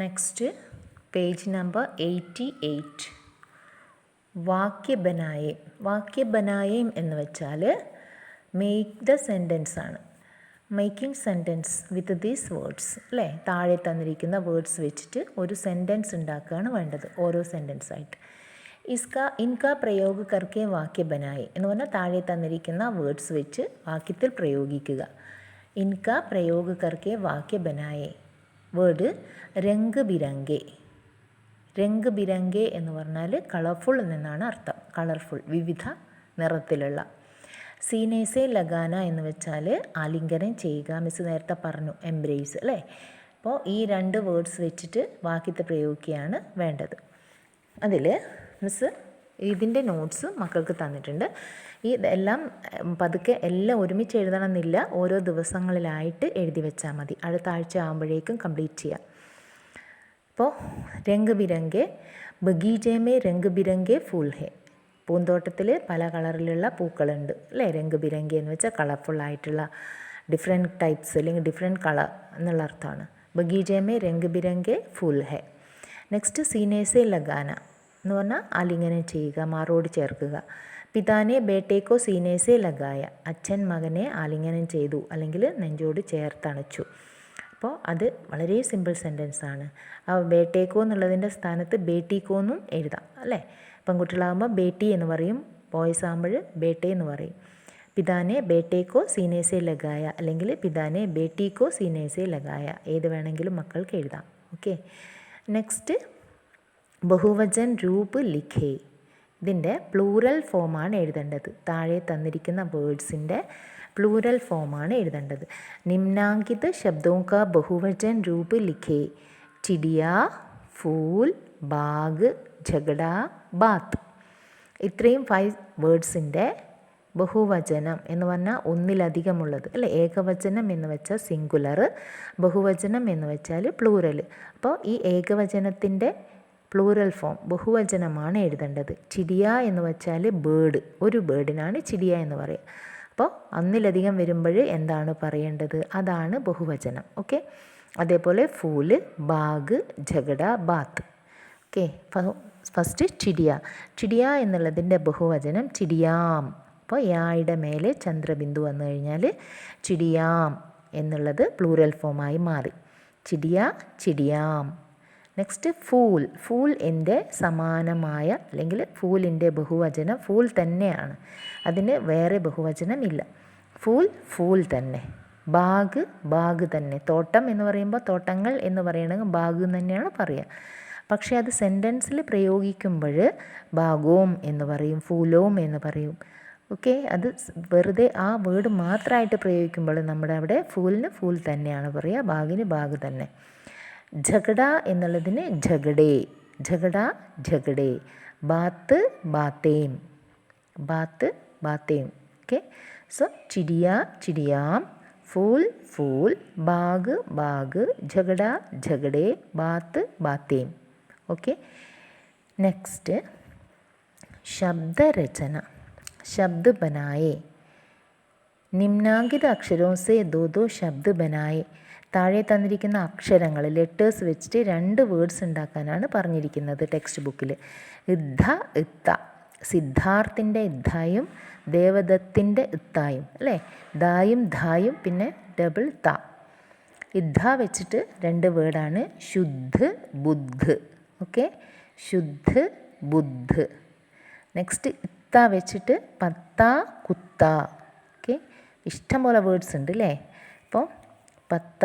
Next page number 88. വാക്യ ബനായേം. വാക്യ ബനായേം എന്ന് വെച്ചാൽ മേക്ക് ദ സെൻറ്റൻസ് ആണ്. Making sentence with these words അല്ലേ, താഴെ തന്നിരിക്കുന്ന വേർഡ്സ് വെച്ചിട്ട് ഒരു സെൻറ്റൻസ് ഉണ്ടാക്കുകയാണ് വേണ്ടത്, ഓരോ സെൻറ്റൻസ് ആയിട്ട്. ഇൻകാ പ്രയോഗ കർക്കെ വാക്യ ബനായെ എന്ന് പറഞ്ഞാൽ താഴെ തന്നിരിക്കുന്ന വേർഡ്സ് വെച്ച് വാക്യത്തിൽ പ്രയോഗിക്കുക. ഇൻകാ പ്രയോഗ കർക്കെ വാക്യ ബനായെ. വേർഡ് രംഗ് ബിരംഗെ. രംഗ് ബിരംഗെ എന്ന് പറഞ്ഞാൽ കളർഫുൾ എന്നാണ് അർത്ഥം. കളർഫുൾ, വിവിധ നിറത്തിലുള്ള. സീനേസെ ലഗാന എന്ന് വെച്ചാൽ ആലിംഗനം ചെയ്യുക. മിസ് നേരത്തെ പറഞ്ഞു, എംബ്രേസ് അല്ലേ. അപ്പോൾ ഈ രണ്ട് വേർഡ്സ് വെച്ചിട്ട് വാക്യത്തെ പ്രയോഗിക്കുകയാണ് വേണ്ടത്. അതിൽ മിസ് ഇതിൻ്റെ നോട്ട്സ് മക്കൾക്ക് തന്നിട്ടുണ്ട്. ഇതെല്ലാം പതുക്കെ എല്ലാം ഒരുമിച്ച് എഴുതണമെന്നില്ല, ഓരോ ദിവസങ്ങളിലായിട്ട് എഴുതി വെച്ചാൽ മതി. അടുത്ത ആഴ്ച ആകുമ്പോഴേക്കും കംപ്ലീറ്റ് ചെയ്യാം. അപ്പോൾ രംഗ് ബിരംഗെ, ബഗീചേമേ രംഗ് ബിരംഗെ ഫൂൽ ഹെ. പൂന്തോട്ടത്തിൽ പല കളറിലുള്ള പൂക്കളുണ്ട് അല്ലേ. രംഗ് ബിരംഗെ എന്ന് വെച്ചാൽ കളർഫുള്ളായിട്ടുള്ള ഡിഫറെൻറ്റ് ടൈപ്സ് അല്ലെങ്കിൽ ഡിഫറെൻറ്റ് കളർ എന്നുള്ള അർത്ഥമാണ്. ബഗീചേമേ രംഗ് ബിരംഗെ ഫൂൽ ഹെ. നെക്സ്റ്റ് സീനേസെ ലഗാന എന്ന് പറഞ്ഞാൽ ആലിംഗനം ചെയ്യുക, മാറോട് ചേർക്കുക. പിതാനെ ബേട്ടേക്കോ സീനേസെ ലഗായ. അച്ഛൻ മകനെ ആലിംഗനം ചെയ്തു അല്ലെങ്കിൽ നെഞ്ചോട് ചേർത്തണച്ചു. അപ്പോൾ അത് വളരെ സിമ്പിൾ സെൻറ്റൻസ് ആണ്. ആ ബേട്ടേക്കോ എന്നുള്ളതിൻ്റെ സ്ഥാനത്ത് ബേട്ടിക്കോ എന്നും എഴുതാം അല്ലേ. പെൺകുട്ടികളാകുമ്പോൾ ബേട്ടി എന്ന് പറയും, ബോയ്സ് ആകുമ്പോൾ ബേട്ടെ എന്ന് പറയും. പിതാനെ ബേട്ടേക്കോ സീനേസെ ലഗായ അല്ലെങ്കിൽ പിതാനെ ബേട്ടിക്കോ സീനേസെ ലഗായ, ഏത് വേണമെങ്കിലും മക്കൾക്ക് എഴുതാം. ഓക്കെ. നെക്സ്റ്റ് ബഹുവചൻ രൂപ് ലിഖേ. ഇതിൻ്റെ പ്ലൂറൽ ഫോമാണ് എഴുതേണ്ടത്. താഴെ തന്നിരിക്കുന്ന വേർഡ്സിൻ്റെ പ്ലൂറൽ ഫോമാണ് എഴുതേണ്ടത്. നിമ്നാങ്കിത് ശബ്ദോं का बहुवचन रूप लिखे. चिड़िया, फूल, बाग, झगड़ा, बात. ഇത്രയും 5 വേർഡ്സിൻ്റെ ബഹുവചനം എന്ന് പറഞ്ഞാൽ ഒന്നിലധികമുള്ളത് അല്ലേ. ഏകവചനം എന്ന് വെച്ചാൽ സിംഗുലർ, ബഹുവചനം എന്ന് വെച്ചാൽ പ്ലൂറൽ. അപ്പോൾ ഈ ഏകവചനത്തിൻ്റെ പ്ലൂറൽ ഫോം ബഹുവചനമാണ് എഴുതേണ്ടത്. ചിടിയ എന്ന് വെച്ചാൽ ബേർഡ്, ഒരു ബേർഡിനാണ് ചിടിയ എന്ന് പറയുക. അപ്പോൾ ഒന്നിലധികം വരുമ്പോൾ എന്താണ് പറയേണ്ടത്, അതാണ് ബഹുവചനം. ഓക്കെ. അതേപോലെ ഫൂല്, ബാഗ്, ഝഗഡ, ബാത്ത്. ഓക്കെ. ഫസ്റ്റ് ചിടിയ. ചിടിയ എന്നുള്ളതിൻ്റെ ബഹുവചനം ചിടിയാം. അപ്പോൾ യായുടെ മേലെ ചന്ദ്രബിന്ദു വന്നു കഴിഞ്ഞാൽ ചിടിയാം എന്നുള്ളത് പ്ലൂറൽ ഫോമായി മാറി. ചിടിയ, ചിടിയാം. നെക്സ്റ്റ് ഫൂൽ. ഫൂൽ എൻ്റെ സമാനമായ അല്ലെങ്കിൽ ഫൂലിൻ്റെ ബഹുവചനം ഫൂൽ തന്നെയാണ്, അതിന് വേറെ ബഹുവചനം ഇല്ല. ഫൂൽ, ഫൂൽ തന്നെ. ബാഗ്, ബാഗ് തന്നെ. തോട്ടം എന്ന് പറയുമ്പോൾ തോട്ടങ്ങൾ എന്ന് പറയണമെങ്കിൽ ബാഗ് തന്നെയാണ് പറയുക. പക്ഷേ അത് സെൻറ്റൻസിൽ പ്രയോഗിക്കുമ്പോൾ ബാഗോം എന്ന് പറയും, ഫൂലോം എന്ന് പറയും. ഓക്കെ. അത് വെറുതെ ആ വേർഡ് മാത്രമായിട്ട് പ്രയോഗിക്കുമ്പോൾ നമ്മുടെ അവിടെ ഫൂലിന് ഫൂൽ തന്നെയാണ് പറയുക, ബാഗിന് ബാഗ് തന്നെ. ഝഗഡ എന്നുള്ളതിന് ഝഗഡേ. ഝഗഡ, ഝഗഡേ. ബാത്ത്, ബാത്തേം. ബാത്ത്, ബാത്തേം. ഓക്കെ. സോ ചിടിയ, ചിടിയാം, ഫൂൽ, ഫൂൽ, ബാഗ്, ബാഗ്, ഝഗഡ, ഝഗഡേ, ബാത്ത്, ബാത്തേം. ഓക്കെ. നെക്സ്റ്റ് ശബ്ദരചന. शब्द बनाए. നിമ്നാങ്കിത അക്ഷരോं से दो दो शब्द बनाए. താഴെ തന്നിരിക്കുന്ന അക്ഷരങ്ങൾ ലെറ്റേഴ്സ് വെച്ചിട്ട് 2 വേർഡ്സ് ഉണ്ടാക്കാനാണ് പറഞ്ഞിരിക്കുന്നത് ടെക്സ്റ്റ് ബുക്കിൽ. ഇദ്ധ, ഇത്ത. സിദ്ധാർത്ഥിൻ്റെ ഇദ്ധായും ദേവദത്തിൻ്റെ ഇത്തായും അല്ലേ. ദായും ധായും പിന്നെ ഡബിൾ ത. ഇദ്ധ വെച്ചിട്ട് 2 വേർഡാണ് ശുദ്ധ്, ബുദ്ധ്. ഓക്കെ. ശുദ്ധ്, ബുദ്ധ്. നെക്സ്റ്റ് ഇത്ത വെച്ചിട്ട് പത്ത, കുത്ത. ഓക്കെ. ഇഷ്ടംപോലെ വേർഡ്സ് ഉണ്ട് അല്ലേ. അപ്പോൾ പത്ത,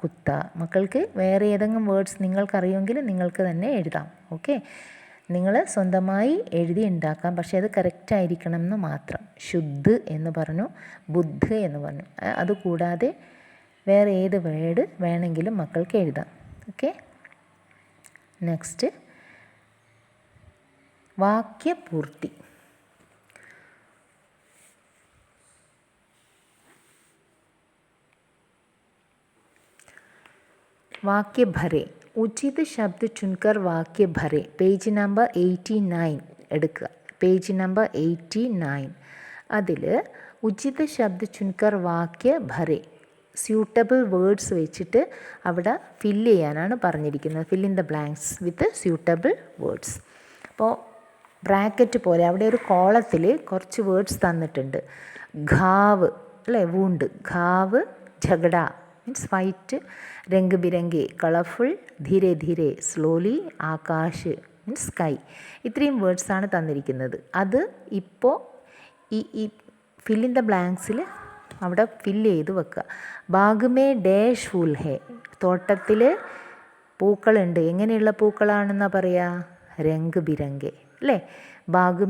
കുത്ത. മക്കൾക്ക് വേറെ ഏതെങ്കിലും വേർഡ്സ് നിങ്ങൾക്കറിയുമെങ്കിൽ നിങ്ങൾക്ക് തന്നെ എഴുതാം. ഓക്കെ. നിങ്ങൾ സ്വന്തമായി എഴുതി ഉണ്ടാക്കാം, പക്ഷേ അത് കറക്റ്റ് ആയിരിക്കണം എന്ന് മാത്രം. ശുദ്ധ് എന്ന് പറഞ്ഞു, ബുദ്ധ് എന്ന് പറഞ്ഞു. അതുകൂടാതെ വേറെ ഏത് വേർഡ് വേണമെങ്കിലും മക്കൾക്ക് എഴുതാം. ഓക്കെ. നെക്സ്റ്റ് വാക്യപൂർത്തി. वाक्य भरे. उचित शब्द चुनकर वाक्य भरे. പേജ് നമ്പർ 89 എടുക്കുക. പേജ് നമ്പർ 89 അതിൽ ഉചിത ശബ്ദ ചുൻകർ വാക്യ ഭരെ സ്യൂട്ടബിൾ വേർഡ്സ് വെച്ചിട്ട് അവിടെ ഫില്ല് ചെയ്യാനാണ് പറഞ്ഞിരിക്കുന്നത്. Fill in the blanks with suitable words. അപ്പോൾ ബ്രാക്കറ്റ് പോലെ അവിടെ ഒരു കോളത്തിൽ കുറച്ച് വേർഡ്സ് തന്നിട്ടുണ്ട്. ഘാവ് അല്ലേ, വൂണ്ട്. ഘാവ് ഝഗഡ മീൻസ് ഫൈറ്റ്. രംഗ് ബിരംഗെ കളർഫുൾ. ധീരെ ധീരെ സ്ലോലി. ആകാശ് മീൻസ് സ്കൈ. ഇത്രയും വേർഡ്സാണ് തന്നിരിക്കുന്നത്. അത് ഇപ്പോൾ ഈ ഫിൽ ഇൻ ദ ബ്ലാങ്ക്സിൽ അവിടെ ഫില്ല് ചെയ്ത് വെക്കുക. ബാഗ് ഡാഷ് ഫൂൽ ഹേ. തോട്ടത്തിൽ പൂക്കളുണ്ട്. എങ്ങനെയുള്ള പൂക്കളാണെന്നാണ് പറയുക? രംഗ് ബിരംഗെ അല്ലേ. ബാഗ്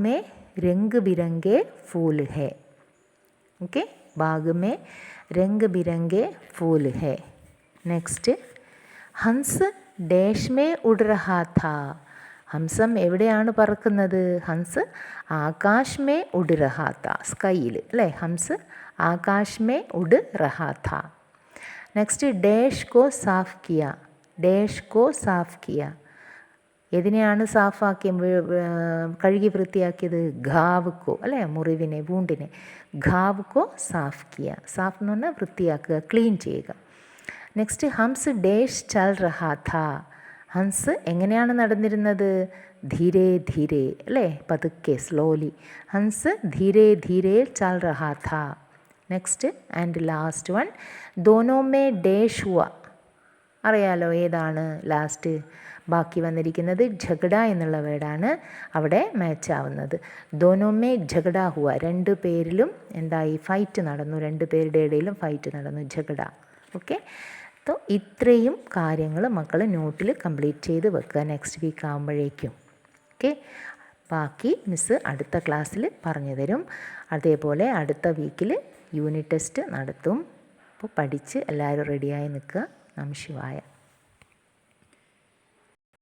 രംഗ് ബിരംഗെ ഫൂൽ ഹേ. ഓക്കെ, ബാഗ് രംഗ് ബിരംഗെ ഫൂൽ ഹേ. നെക്സ്റ്റ്, ഹംസ് ഡാഷ് ഉഡ് രഹാ ഥാ. ഹംസം എവിടെയാണ് പറക്കുന്നത്? ഹംസ് ആകാശ് ഉഡ് രഹാ ഥാ. സ്കൈയിൽ അല്ലേ. ഹംസ് ആകാശ് ഉഡ് രഹാ ഥാ. നെക്സ്റ്റ്, ഡാഷ് കോ സാഫ് കിയ. ഡാഷ് കോ സാഫ് കിയ. എതിനെയാണ് കഴുകി വൃത്തിയാക്കിയത്? ഘാവ് കോ അല്ലേ, മുറിവിനെ, വൂണ്ടിനെ. ഘാവ് കോ സാഫ് കിയ. സാഫ് എന്ന് പറഞ്ഞാൽ വൃത്തിയാക്കുക, ക്ലീൻ ചെയ്യുക. നെക്സ്റ്റ്, ഹംസ് ഡാഷ് ചൽ രഹാ ഥാ. ഹംസ് എങ്ങനെയാണ് നടന്നിരുന്നത്? ധീരെ ധീരെ അല്ലേ, പതുക്കെ, സ്ലോലി. ഹംസ് ധീരെ ധീരെ ചൽ രഹാ ഥാ. നെക്സ്റ്റ് ആൻഡ് ലാസ്റ്റ് വൺ, ദോനോ മേ ഡാഷ് ഹുവ. അറിയാലോ ഏതാണ് ലാസ്റ്റ് ബാക്കി വന്നിരിക്കുന്നത്? ഝഗഡ എന്നുള്ള വേർഡാണ് അവിടെ മാച്ച് ആവുന്നത്. ദോനോമേ ഝഗഡ ഹുവ. രണ്ടു പേരിലും എന്തായി? ഫൈറ്റ് നടന്നു. രണ്ടു പേരുടെ ഇടയിലും ഫൈറ്റ് നടന്നു. ഝഗഡ. ഓക്കെ, അപ്പോൾ ഇത്രയും കാര്യങ്ങൾ മക്കൾ നോട്ടിൽ കംപ്ലീറ്റ് ചെയ്ത് വെക്കുക നെക്സ്റ്റ് വീക്ക് ആകുമ്പോഴേക്കും. ഓക്കെ, ബാക്കി മിസ്സ് അടുത്ത ക്ലാസ്സിൽ പറഞ്ഞു തരും. അതേപോലെ അടുത്ത വീക്കിൽ യൂണിറ്റ് ടെസ്റ്റ് നടത്തും. അപ്പോൾ പഠിച്ച് എല്ലാവരും റെഡിയായി നിൽക്കുക. നമഃ ശിവായ.